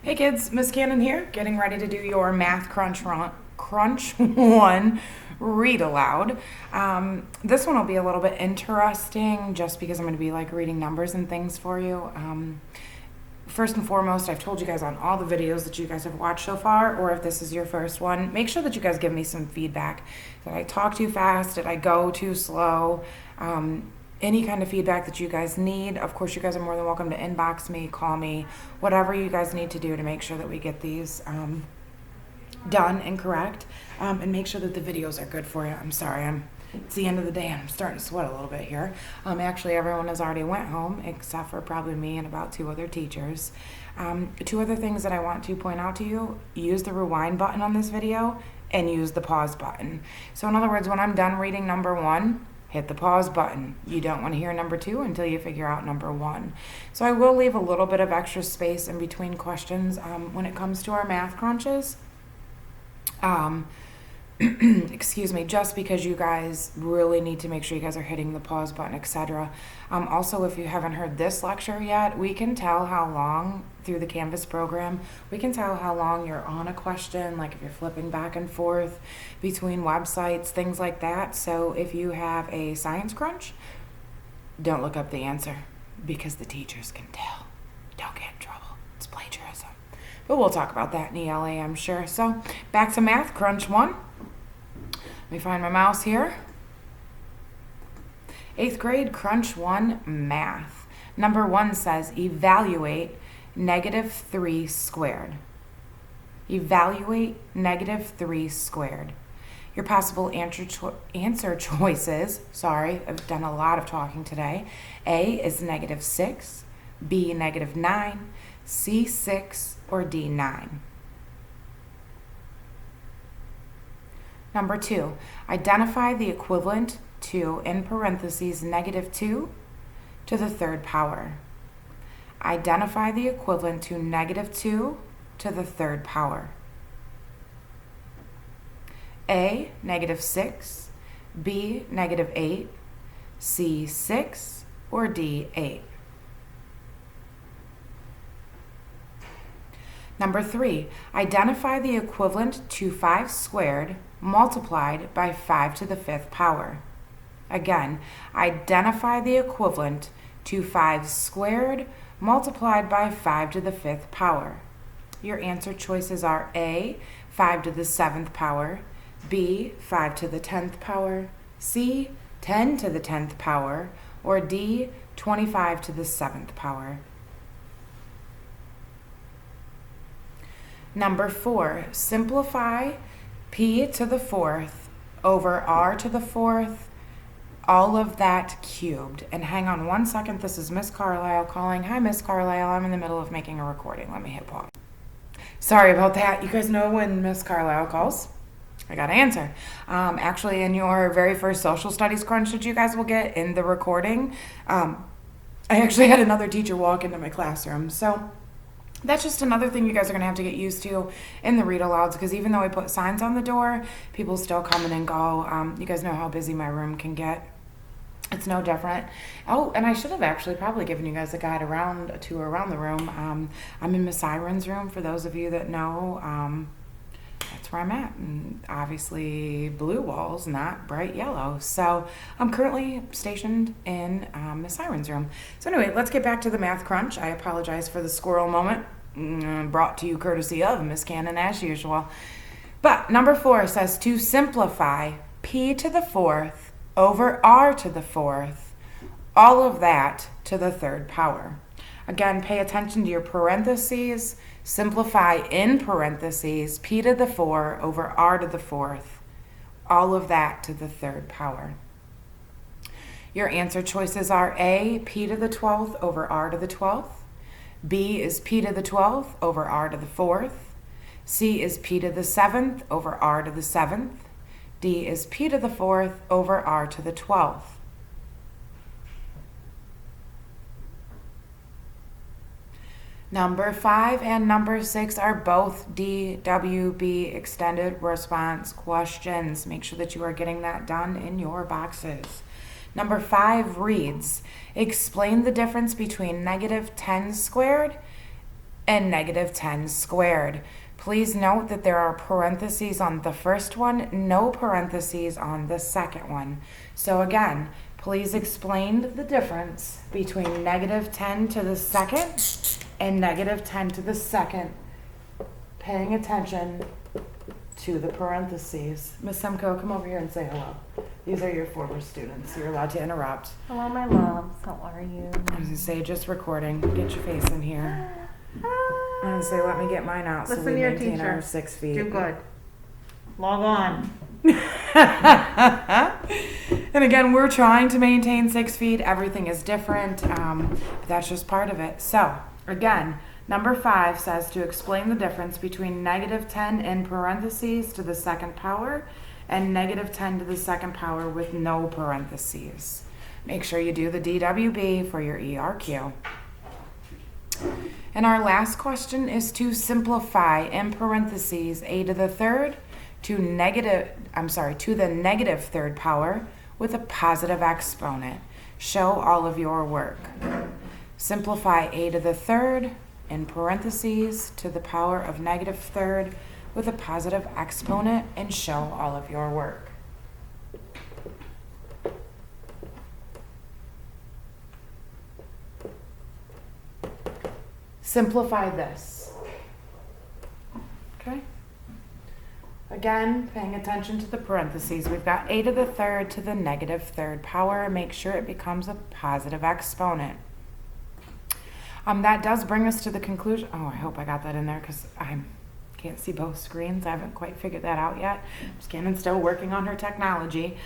Hey kids, Miss Cannon here, getting ready to do your Math Crunch 1 read aloud. This one will be a little bit interesting just because I'm going to be like reading numbers and things for you. First and foremost, I've told you guys on all the videos that you guys have watched so far, or if this is your first one, make sure that you guys give me some feedback. Did I talk too fast? Did I go too slow? Any kind of feedback that you guys need. Of course, you guys are more than welcome to inbox me, call me, whatever you guys need to do to make sure that we get these done and correct, and make sure that the videos are good for you. I'm sorry, it's the end of the day and I'm starting to sweat a little bit here. Actually, everyone has already went home except for probably me and about 2 other teachers. 2 other things that I want to point out to you: use the rewind button on this video and use the pause button. So in other words, when I'm done reading number 1, hit the pause button. You don't want to hear number 2 until you figure out number 1. So I will leave a little bit of extra space in between questions when it comes to our math crunches. Excuse me, just because you guys really need to make sure you guys are hitting the pause button, etc. Also, if you haven't heard this lecture yet, we can tell how long, through the Canvas program, we can tell how long you're on a question, like if you're flipping back and forth between websites, things like that. So if you have a science crunch, don't look up the answer because the teachers can tell. Don't get in trouble. It's plagiarism. But we'll talk about that in ELA, I'm sure. So back to Math Crunch 1. Let me find my mouse here. 8th grade Crunch 1 Math. Number 1 says evaluate -3 squared. Evaluate -3 squared. Your possible answer choices, sorry, I've done a lot of talking today. A is -6, B -9, C 6, or D 9. Number 2, identify the equivalent to, in parentheses, -2 to the 3rd power. Identify the equivalent to -2 to the 3rd power. A, -6, B, -8, C, 6, or D, 8. Number 3, identify the equivalent to 5 squared multiplied by 5 to the 5th power. Again, identify the equivalent to 5 squared multiplied by 5 to the 5th power. Your answer choices are A, 5 to the 7th power, B, 5 to the 10th power, C, 10 to the 10th power, or D, 25 to the 7th power. Number 4, simplify P to the 4th over R to the 4th, all of that cubed. And hang on one second, this is Miss Carlisle calling. Hi, Miss Carlisle, I'm in the middle of making a recording. Let me hit pause. Sorry about that. You guys know when Miss Carlisle calls, I gotta answer. Actually, in your very first social studies crunch that you guys will get in the recording, I actually had another teacher walk into my classroom. So that's just another thing you guys are going to have to get used to in the read alouds, because even though I put signs on the door, people still come in and go. You guys know how busy my room can get. It's no different. Oh, and I should have actually probably given you guys a tour around the room. I'm in Miss Siren's room, for those of you that know. That's where I'm at, and obviously blue walls, not bright yellow. So I'm currently stationed in Miss Siren's room. So anyway, let's get back to the math crunch. I apologize for the squirrel moment, brought to you courtesy of Miss Cannon as usual. But number 4 says to simplify P to the 4th over R to the 4th, all of that to the 3rd power. Again, pay attention to your parentheses. Simplify in parentheses P to the 4 over R to the 4th, all of that to the 3rd power. Your answer choices are A, P to the 12th over R to the 12th. B is P to the 12th over R to the 4th. C is P to the 7th over R to the 7th. D is P to the 4th over R to the 12th. Number 5 and number 6 are both DWB extended response questions. Make sure that you are getting that done in your boxes. Number 5 reads, explain the difference between -10 squared and negative 10 squared. Please note that there are parentheses on the first one, no parentheses on the second one. So again, please explain the difference between negative 10 to the second and negative 10 to the second, paying attention to the parentheses. Miss Semko, come over here and say hello. These are your former students. You're allowed to interrupt. Hello, my loves. How are you? I was gonna say, just recording. Get your face in here. I was gonna say, let me get mine out so Listen we to your maintain teacher. our 6 feet. Do good. Log on. And again, we're trying to maintain 6 feet. Everything is different. But that's just part of it. So again, number 5 says to explain the difference between negative 10 in parentheses to the second power and negative 10 to the second power with no parentheses. Make sure you do the DWB for your ERQ. And our last question is to simplify in parentheses a to the third to the negative third power with a positive exponent. Show all of your work. Simplify a to the third in parentheses to the power of negative third with a positive exponent and show all of your work. Simplify this. Okay? Again, paying attention to the parentheses. We've got a to the third to the negative third power. Make sure it becomes a positive exponent. That does bring us to the conclusion. Oh, I hope I got that in there because I can't see both screens. I haven't quite figured that out yet. Shannon's still working on her technology.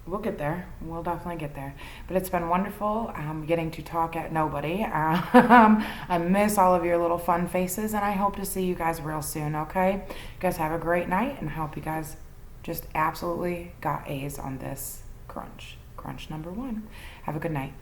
We'll get there. We'll definitely get there. But it's been wonderful getting to talk at nobody. I miss all of your little fun faces, and I hope to see you guys real soon, okay? You guys have a great night, and I hope you guys just absolutely got A's on this crunch. Crunch number 1. Have a good night.